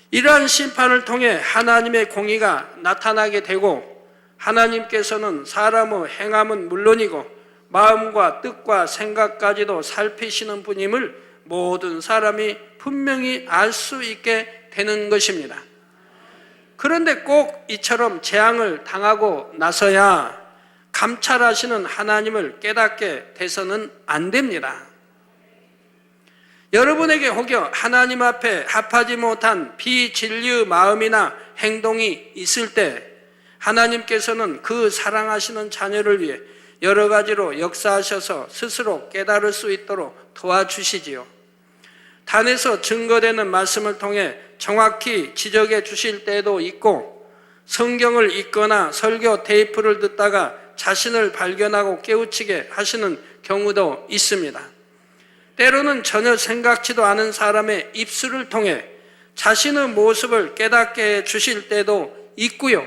B: 이러한 심판을 통해 하나님의 공의가 나타나게 되고, 하나님께서는 사람의 행함은 물론이고 마음과 뜻과 생각까지도 살피시는 분임을 모든 사람이 분명히 알 수 있게 되는 것입니다. 그런데 꼭 이처럼 재앙을 당하고 나서야 감찰하시는 하나님을 깨닫게 돼서는 안 됩니다. 여러분에게 혹여 하나님 앞에 합하지 못한 비진리의 마음이나 행동이 있을 때 하나님께서는 그 사랑하시는 자녀를 위해 여러 가지로 역사하셔서 스스로 깨달을 수 있도록 도와주시지요. 단에서 증거되는 말씀을 통해 정확히 지적해 주실 때도 있고, 성경을 읽거나 설교 테이프를 듣다가 자신을 발견하고 깨우치게 하시는 경우도 있습니다. 때로는 전혀 생각지도 않은 사람의 입술을 통해 자신의 모습을 깨닫게 해 주실 때도 있고요.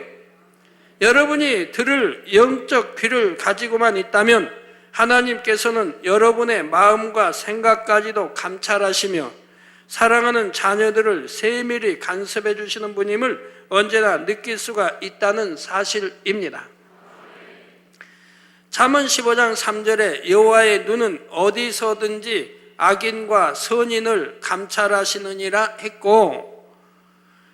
B: 여러분이 들을 영적 귀를 가지고만 있다면 하나님께서는 여러분의 마음과 생각까지도 감찰하시며 사랑하는 자녀들을 세밀히 간섭해 주시는 분임을 언제나 느낄 수가 있다는 사실입니다. 잠언 15장 3절에 여호와의 눈은 어디서든지 악인과 선인을 감찰하시느니라 했고,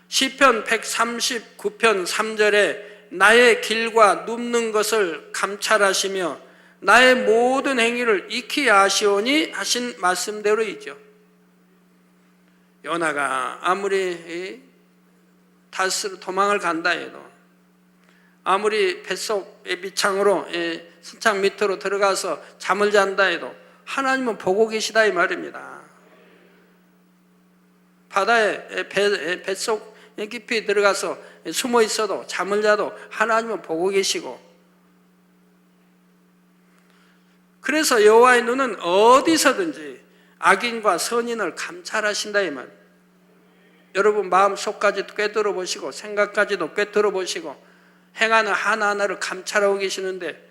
B: 시편 139편 3절에 나의 길과 눕는 것을 감찰하시며 나의 모든 행위를 익히 아시오니 하신 말씀대로이죠. 요나가 아무리 다스로 도망을 간다 해도, 아무리 뱃속의 밑창으로 선창 밑으로 들어가서 잠을 잔다 해도 하나님은 보고 계시다 이 말입니다. 바다에 뱃속 깊이 들어가서 숨어 있어도 잠을 자도 하나님은 보고 계시고, 그래서 여호와의 눈은 어디서든지 악인과 선인을 감찰하신다 이 말. 여러분 마음속까지도 꿰뚫어 보시고 생각까지도 꿰뚫어 보시고 행하는 하나하나를 감찰하고 계시는데,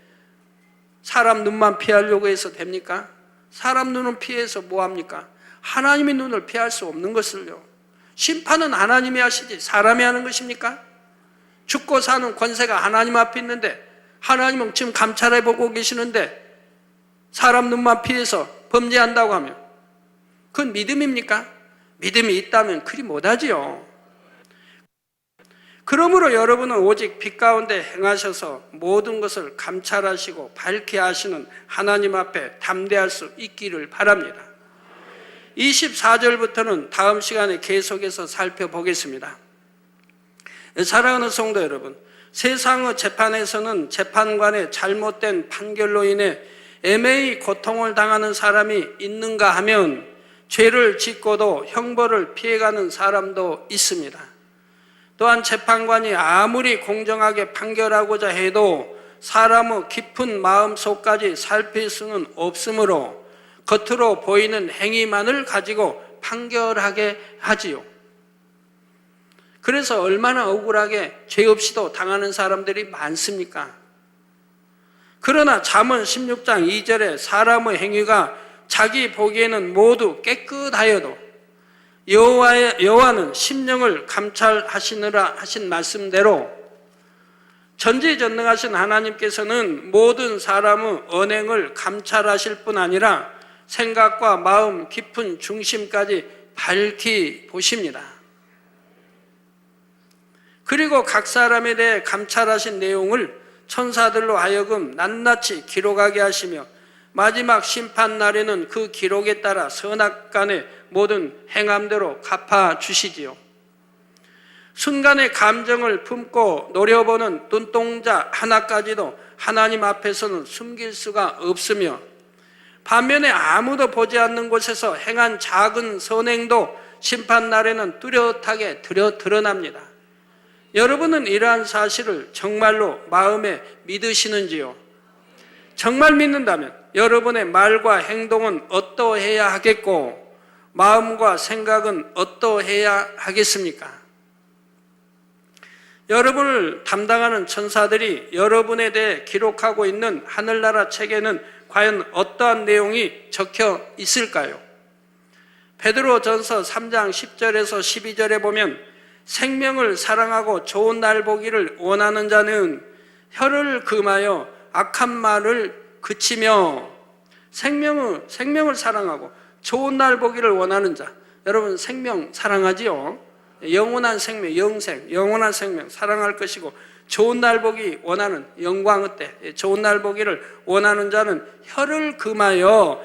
B: 사람 눈만 피하려고 해서 됩니까? 사람 눈은 피해서 뭐합니까? 하나님의 눈을 피할 수 없는 것을요. 심판은 하나님이 하시지 사람이 하는 것입니까? 죽고 사는 권세가 하나님 앞에 있는데, 하나님은 지금 감찰해 보고 계시는데 사람 눈만 피해서 범죄한다고 하면 그건 믿음입니까? 믿음이 있다면 그리 못하지요. 그러므로 여러분은 오직 빛 가운데 행하셔서 모든 것을 감찰하시고 밝게 하시는 하나님 앞에 담대할 수 있기를 바랍니다. 24절부터는 다음 시간에 계속해서 살펴보겠습니다. 사랑하는 성도 여러분, 세상의 재판에서는 재판관의 잘못된 판결로 인해 애매히 고통을 당하는 사람이 있는가 하면 죄를 짓고도 형벌을 피해가는 사람도 있습니다. 또한 재판관이 아무리 공정하게 판결하고자 해도 사람의 깊은 마음속까지 살필 수는 없으므로 겉으로 보이는 행위만을 가지고 판결하게 하지요. 그래서 얼마나 억울하게 죄 없이도 당하는 사람들이 많습니까? 그러나 잠언 16장 2절에 사람의 행위가 자기 보기에는 모두 깨끗하여도 여호와는 심령을 감찰하시느라 하신 말씀대로 전지전능하신 하나님께서는 모든 사람의 언행을 감찰하실 뿐 아니라 생각과 마음 깊은 중심까지 밝히 보십니다. 그리고 각 사람에 대해 감찰하신 내용을 천사들로 하여금 낱낱이 기록하게 하시며 마지막 심판 날에는 그 기록에 따라 선악간의 모든 행함대로 갚아주시지요. 순간의 감정을 품고 노려보는 눈동자 하나까지도 하나님 앞에서는 숨길 수가 없으며, 반면에 아무도 보지 않는 곳에서 행한 작은 선행도 심판 날에는 뚜렷하게 드러납니다. 여러분은 이러한 사실을 정말로 마음에 믿으시는지요? 정말 믿는다면 여러분의 말과 행동은 어떠해야 하겠고 마음과 생각은 어떠해야 하겠습니까? 여러분을 담당하는 천사들이 여러분에 대해 기록하고 있는 하늘나라 책에는 과연 어떠한 내용이 적혀 있을까요? 베드로전서 3장 10절에서 12절에 보면 생명을 사랑하고 좋은 날 보기를 원하는 자는 혀를 금하여 악한 말을 그치며, 생명을 사랑하고 좋은 날 보기를 원하는 자, 여러분 생명 사랑하지요? 영원한 생명, 영원한 생명 사랑할 것이고, 좋은 날 보기 원하는 영광의 때 좋은 날 보기를 원하는 자는 혀를 금하여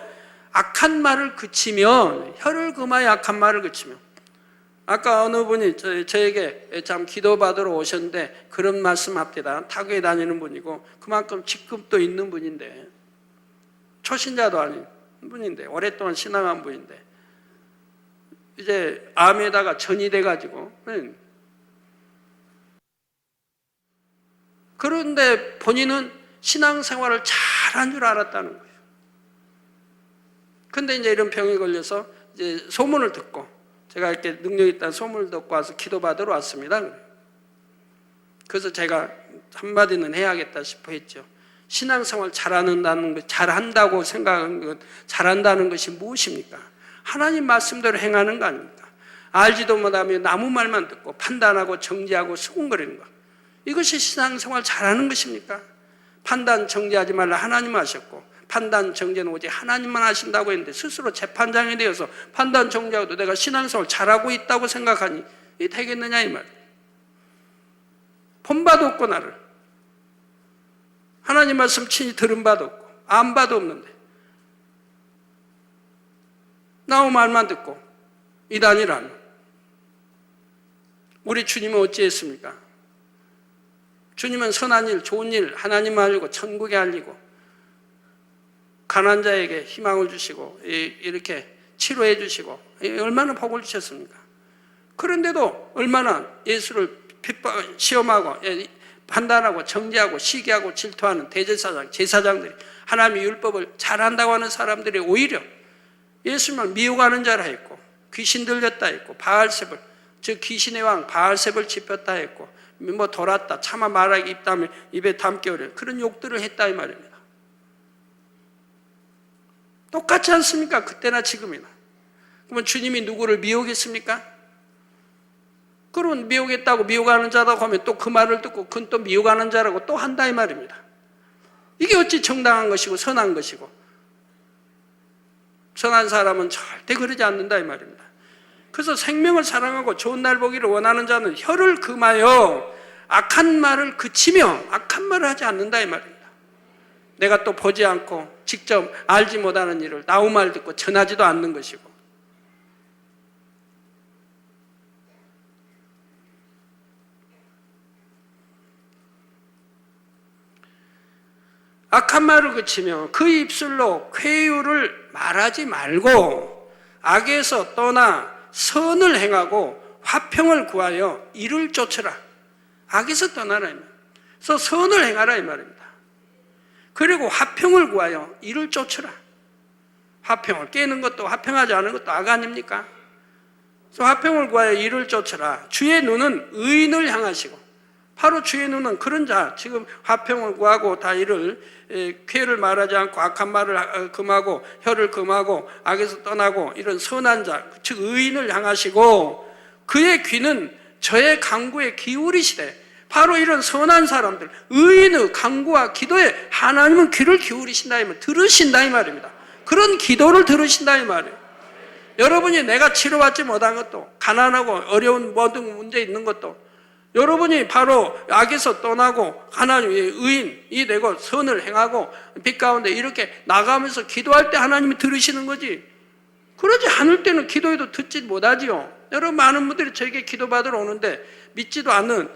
B: 악한 말을 그치며, 혀를 금하여 악한 말을 그치며. 아까 어느 분이 저에게 참 기도받으러 오셨는데 그런 말씀 합니다. 타교에 다니는 분이고 그만큼 직급도 있는 분인데, 초신자도 아닌 분인데, 오랫동안 신앙한 분인데 이제 암에다가 전이 돼가지고, 그런데 본인은 신앙생활을 잘한 줄 알았다는 거예요. 근데 이제 이런 병에 걸려서 이제 소문을 듣고, 제가 이렇게 능력 있다는 소문을 듣고 와서 기도받으러 왔습니다. 그래서 제가 한마디는 해야겠다 싶어 했죠. 신앙생활 잘한다고 생각하는 것, 잘한다는 것이 무엇입니까? 하나님 말씀대로 행하는 거 아닙니까? 알지도 못하며 아무 말만 듣고 판단하고 정죄하고 수군거리는 것. 이것이 신앙생활 잘하는 것입니까? 판단 정죄하지 말라 하나님 하셨고 판단 정죄는 오직 하나님만 하신다고 했는데 스스로 재판장이 되어서 판단 정죄하고도 내가 신앙생활 잘하고 있다고 생각하니 이게 되겠느냐 이 말이에요. 본 바도 없고 나를 하나님 말씀 친히 들은 바도 없고 안 바도 없는데 나무 말만 듣고 이단이란 우리 주님은 어찌했습니까? 주님은 선한 일, 좋은 일 하나님 알리고 천국에 알리고 가난한 자에게 희망을 주시고 이렇게 치료해 주시고 얼마나 복을 주셨습니까? 그런데도 얼마나 예수를 시험하고 판단하고 정죄하고 시기하고 질투하는 대제사장, 제사장들이 하나님의 율법을 잘한다고 하는 사람들이 오히려 예수님을 미혹하는 자라 했고 귀신 들렸다 했고 바알셉을 즉 귀신의 왕 바알셉을 짚었다 했고 뭐 돌았다 차마 말하기 입에 담기 어려운 그런 욕들을 했다 이 말입니다. 똑같지 않습니까? 그때나 지금이나. 그러면 주님이 누구를 미혹했습니까? 그러면 미혹했다고 미혹하는 자라고 하면 또 그 말을 듣고 그건 또 미혹하는 자라고 또 한다 이 말입니다. 이게 어찌 정당한 것이고 선한 것이고 선한 사람은 절대 그러지 않는다 이 말입니다. 그래서 생명을 사랑하고 좋은 날 보기를 원하는 자는 혀를 금하여 악한 말을 그치며 악한 말을 하지 않는다 이 말입니다. 내가 또 보지 않고 직접 알지 못하는 일을 나우 말 듣고 전하지도 않는 것이고 악한 말을 그치며 그 입술로 쾌유를 말하지 말고 악에서 떠나 선을 행하고 화평을 구하여 이를 쫓으라. 악에서 떠나라 이 말입니다. 그래서 선을 행하라 이 말입니다. 그리고 화평을 구하여 이를 쫓으라. 화평을 깨는 것도 화평하지 않은 것도 악 아닙니까? 그래서 화평을 구하여 이를 쫓으라. 주의 눈은 의인을 향하시고 바로 주의 눈은 그런 자 지금 화평을 구하고 다 이를 쾌를 말하지 않고 악한 말을 금하고 혀를 금하고 악에서 떠나고 이런 선한 자 즉 의인을 향하시고 그의 귀는 저의 간구에 기울이시되 바로 이런 선한 사람들 의인의 간구와 기도에 하나님은 귀를 기울이신다 이 말 들으신다 이 말입니다. 그런 기도를 들으신다 이 말이에요. 여러분이 내가 치료받지 못한 것도 가난하고 어려운 모든 문제 있는 것도 여러분이 바로 악에서 떠나고 하나님의 의인이 되고 선을 행하고 빛 가운데 이렇게 나가면서 기도할 때 하나님이 들으시는 거지. 그러지 않을 때는 기도해도 듣지 못하지요. 여러분 많은 분들이 저에게 기도받으러 오는데 믿지도 않는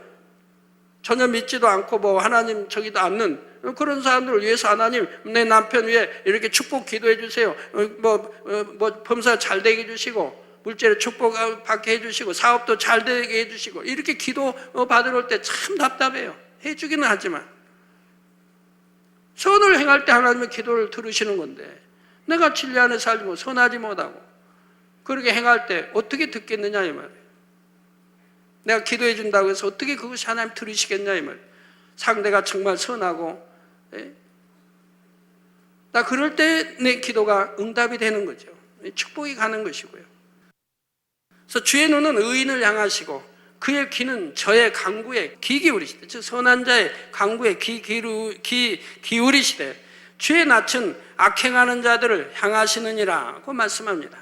B: 전혀 믿지도 않고 뭐 하나님 저기도 않는 그런 사람들을 위해서 하나님 내 남편 위해 이렇게 축복 기도해 주세요. 범사 잘 되게 해주시고 물질의 축복 받게 해주시고 사업도 잘 되게 해주시고 이렇게 기도 받으러 올 때 참 답답해요. 해주기는 하지만 선을 행할 때 하나님의 기도를 들으시는 건데 내가 진리 안에 살지 못 선하지 못하고 그렇게 행할 때 어떻게 듣겠느냐 이 말이에요. 내가 기도해 준다고 해서 어떻게 그것이 하나님 들으시겠냐 이 말이에요. 상대가 정말 선하고 나 그럴 때 내 기도가 응답이 되는 거죠. 축복이 가는 것이고요. 그래서 주의 눈은 의인을 향하시고 그의 귀는 저의 간구에 귀 기울이시되 즉 선한 자의 간구에 귀 기울이시되 주의 낯은 악행하는 자들을 향하시느니라고 말씀합니다.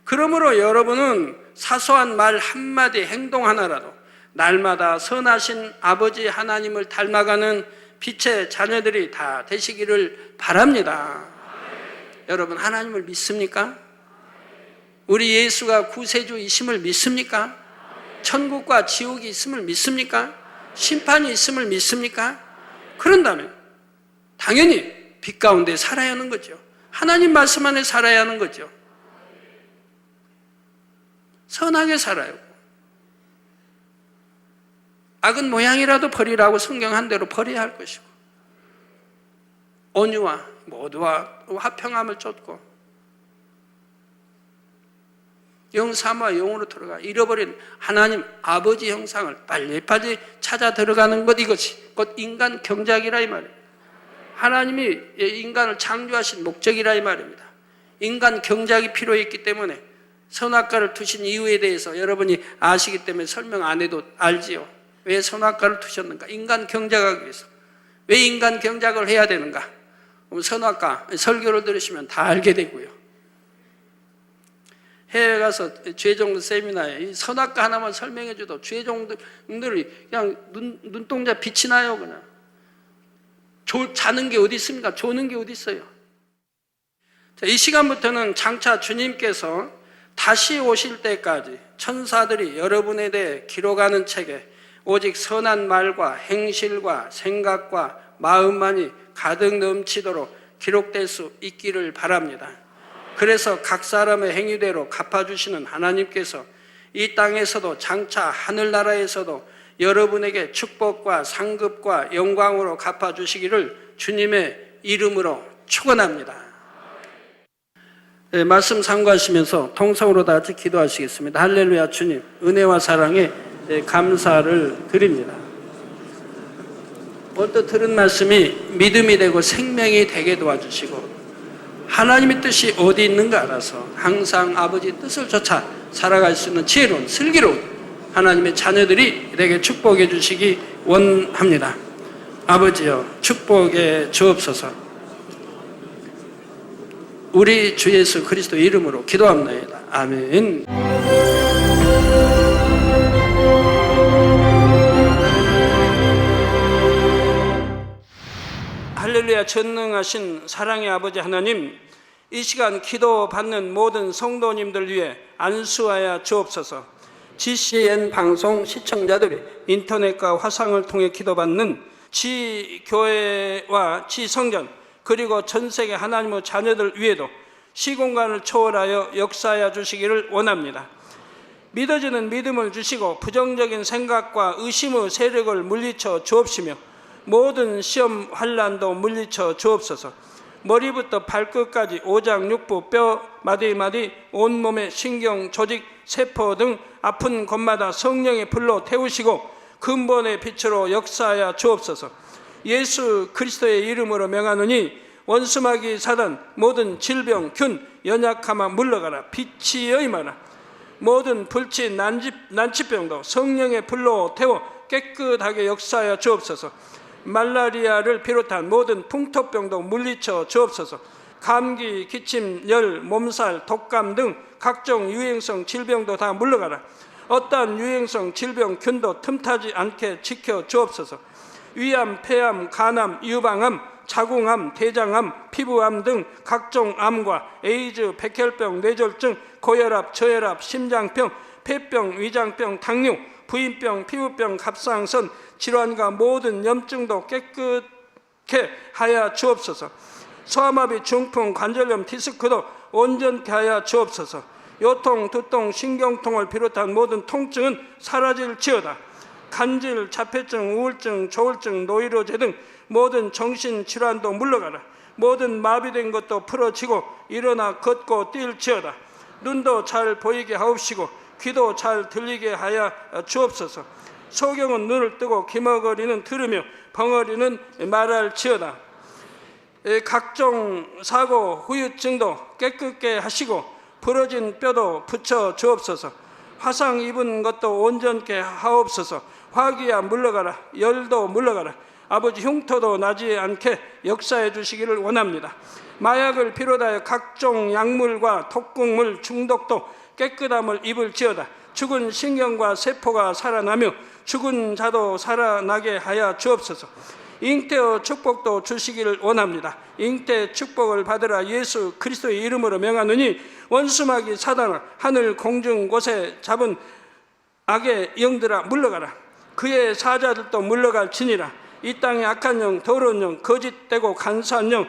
B: 그러므로 여러분은 사소한 말 한마디 행동 하나라도 날마다 선하신 아버지 하나님을 닮아가는 빛의 자녀들이 다 되시기를 바랍니다. 여러분 하나님을 믿습니까? 우리 예수가 구세주이심을 믿습니까? 천국과 지옥이 있음을 믿습니까? 심판이 있음을 믿습니까? 그런다면 당연히 빛 가운데 살아야 하는 거죠. 하나님 말씀 안에 살아야 하는 거죠. 선하게 살아요. 악은 모양이라도 버리라고 성경 한 대로 버려야 할 것이고 온유와 모두와 화평함을 쫓고 영삼과 영으로 들어가 잃어버린 하나님 아버지 형상을 빨리빨리 찾아 들어가는 것 이것이 곧 인간 경작이라 이 말이에요. 하나님이 인간을 창조하신 목적이라 이 말입니다. 인간 경작이 필요했기 때문에 선악과를 두신 이유에 대해서 여러분이 아시기 때문에 설명 안 해도 알지요. 왜 선악과를 두셨는가? 인간 경작하기 위해서. 왜 인간 경작을 해야 되는가? 선악과 설교를 들으시면 다 알게 되고요. 해외 가서 죄종들 세미나에 이 선악과 하나만 설명해 줘도 죄종들이 그냥 눈동자 빛이 나요. 그냥 자는 게 어디 있습니까? 조는 게 어디 있어요? 자, 이 시간부터는 장차 주님께서 다시 오실 때까지 천사들이 여러분에 대해 기록하는 책에 오직 선한 말과 행실과 생각과 마음만이 가득 넘치도록 기록될 수 있기를 바랍니다. 그래서 각 사람의 행위대로 갚아주시는 하나님께서 이 땅에서도 장차 하늘나라에서도 여러분에게 축복과 상급과 영광으로 갚아주시기를 주님의 이름으로 축원합니다. 네, 말씀 참고하시면서 통성으로 다 같이 기도하시겠습니다. 할렐루야. 주님 은혜와 사랑에 감사를 드립니다. 오늘 들은 말씀이 믿음이 되고 생명이 되게 도와주시고 하나님의 뜻이 어디 있는가 알아서 항상 아버지 뜻을 쫓아 살아갈 수 있는 지혜로운 슬기로운 하나님의 자녀들이 되게 축복해 주시기 원합니다. 아버지여 축복해 주옵소서. 우리 주 예수 그리스도 이름으로 기도합니다. 아멘. 할렐루야. 전능하신 사랑의 아버지 하나님, 이 시간 기도 받는 모든 성도님들 위해 안수하여 주옵소서. GCN 방송 시청자들이 인터넷과 화상을 통해 기도받는 지교회와 지성전 그리고 전세계 하나님의 자녀들 위에도 시공간을 초월하여 역사하여 주시기를 원합니다. 믿어지는 믿음을 주시고 부정적인 생각과 의심의 세력을 물리쳐 주옵시며 모든 시험 환난도 물리쳐 주옵소서. 머리부터 발끝까지 오장육부 뼈 마디마디 온몸의 신경 조직 세포 등 아픈 곳마다 성령의 불로 태우시고 근본의 빛으로 역사하여 주옵소서. 예수 그리스도의 이름으로 명하노니 원수마귀 사단 모든 질병 균 연약함아 물러가라. 빛이 여임하라. 모든 불치 난치병도 성령의 불로 태워 깨끗하게 역사하여 주옵소서. 말라리아를 비롯한 모든 풍토병도 물리쳐 주옵소서. 감기, 기침, 열, 몸살, 독감 등 각종 유행성 질병도 다 물러가라. 어떠한 유행성 질병 균도 틈타지 않게 지켜 주옵소서. 위암, 폐암, 간암, 유방암, 자궁암, 대장암, 피부암 등 각종 암과 에이즈, 백혈병, 뇌졸중, 고혈압, 저혈압, 심장병, 폐병, 위장병, 당뇨, 부인병, 피부병, 갑상선 질환과 모든 염증도 깨끗게 하여 주옵소서. 소아마비, 중풍, 관절염, 디스크도 온전케 하여 주옵소서. 요통, 두통, 신경통을 비롯한 모든 통증은 사라질지어다. 간질, 자폐증, 우울증, 조울증, 노이로제 등 모든 정신질환도 물러가라. 모든 마비된 것도 풀어지고 일어나 걷고 뛸지어다. 눈도 잘 보이게 하옵시고 귀도 잘 들리게 하여 주옵소서. 소경은 눈을 뜨고 기머거리는 들으며 벙어리는 말할지어다. 각종 사고, 후유증도 깨끗게 하시고 부러진 뼈도 붙여 주옵소서. 화상 입은 것도 온전케 하옵소서. 화기야 물러가라. 열도 물러가라. 아버지 흉터도 나지 않게 역사해 주시기를 원합니다. 마약을 비롯하여 각종 약물과 독극물 중독도 깨끗함을 입을지어다. 죽은 신경과 세포가 살아나며 죽은 자도 살아나게 하여 주옵소서. 잉태의 축복도 주시기를 원합니다. 잉태 축복을 받으라. 예수 그리스도의 이름으로 명하노니 원수마귀 사단아 하늘 공중 곳에 잡은 악의 영들아 물러가라. 그의 사자들도 물러갈지니라. 이 땅의 악한 영, 더러운 영, 거짓되고 간사한 영,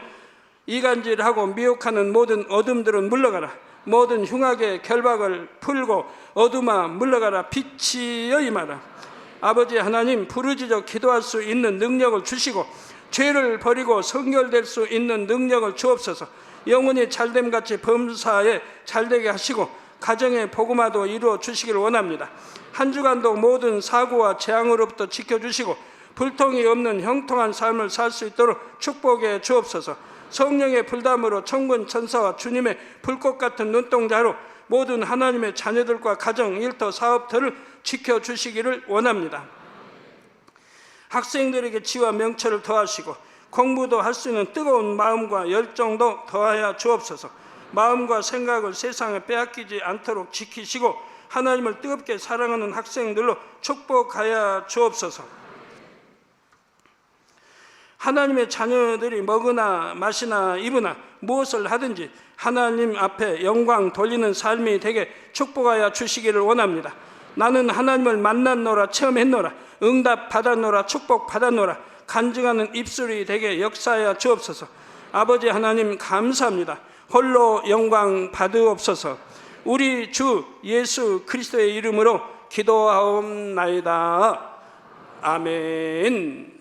B: 이간질하고 미혹하는 모든 어둠들은 물러가라. 모든 흉악의 결박을 풀고 어둠아 물러가라. 빛이 여임하라. 아버지 하나님, 부르짖어 기도할 수 있는 능력을 주시고 죄를 버리고 성결될 수 있는 능력을 주옵소서. 영혼이 잘됨같이 범사에 잘되게 하시고 가정의 복음화도 이루어 주시기를 원합니다. 한 주간도 모든 사고와 재앙으로부터 지켜주시고 불통이 없는 형통한 삶을 살 수 있도록 축복해 주옵소서. 성령의 불담으로 천군 천사와 주님의 불꽃 같은 눈동자로 모든 하나님의 자녀들과 가정, 일터, 사업터를 지켜주시기를 원합니다. 학생들에게 지와 명철을 더하시고 공부도 할 수 있는 뜨거운 마음과 열정도 더하여 주옵소서. 마음과 생각을 세상에 빼앗기지 않도록 지키시고 하나님을 뜨겁게 사랑하는 학생들로 축복하여 주옵소서. 하나님의 자녀들이 먹으나 마시나 입으나 무엇을 하든지 하나님 앞에 영광 돌리는 삶이 되게 축복하여 주시기를 원합니다. 나는 하나님을 만났노라, 체험했노라, 응답 받았노라, 축복 받았노라, 간증하는 입술이 되게 역사하여 주옵소서. 아버지 하나님 감사합니다. 홀로 영광 받으옵소서. 우리 주 예수 그리스도의 이름으로 기도하옵나이다. 아멘.